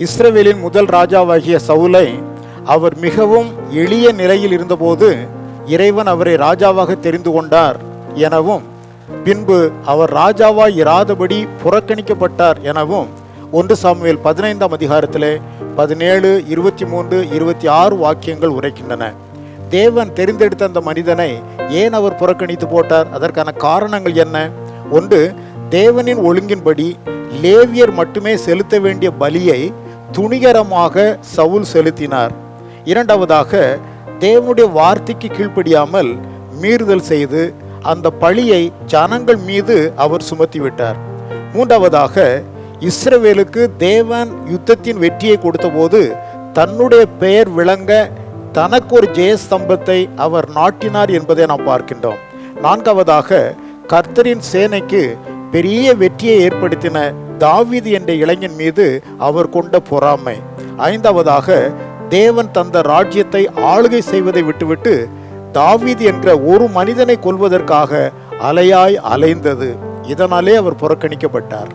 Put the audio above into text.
இஸ்ரவேலின் முதல் ராஜாவாகிய சவுலை அவர் மிகவும் எளிய நிலையில் இருந்தபோது இறைவன் அவரை ராஜாவாக தெரிந்து கொண்டார் எனவும், பின்பு அவர் ராஜாவாய் இராதபடி புறக்கணிக்கப்பட்டார் எனவும் 1 சாமுவேல் 15ஆம் அதிகாரத்திலே 17, 23, 26 வாக்கியங்கள் உரைக்கின்றன. தேவன் தெரிந்தெடுத்த அந்த மனிதனை ஏன் அவர் புறக்கணித்து போட்டார்? அதற்கான காரணங்கள் என்ன? ஒன்று, தேவனின் ஒழுங்கின்படி லேவியர் மட்டுமே செலுத்த வேண்டிய பலியை துணிகரமாக சவுல் செலுத்தினார். இரண்டாவதாக, தேவனுடைய வார்த்தைக்கு கீழ்ப்படியாமல் மீறுதல் செய்து அந்த பழியை ஜனங்கள் மீது அவர் சுமத்திவிட்டார். மூன்றாவதாக, இஸ்ரவேலுக்கு தேவன் யுத்தத்தின் வெற்றியை கொடுத்தபோது தன்னுடைய பெயர் விளங்க தனக்கு ஒரு ஜெயஸ்தம்பத்தை அவர் நாட்டினார் என்பதை நாம் பார்க்கின்றோம். நான்காவதாக, கர்த்தரின் சேனைக்கு பெரிய வெற்றியை ஏற்படுத்தின தாவீது என்ற இளைஞன் மீது அவர் கொண்ட பொறாமை. ஐந்தாவதாக, தேவன் தந்த ராஜ்யத்தை ஆளுகை செய்வதை விட்டுவிட்டு தாவீது என்ற ஒரு மனிதனை கொல்வதற்காக அலையாய் அலைந்தது. இதனாலே அவர் புறக்கணிக்கப்பட்டார்.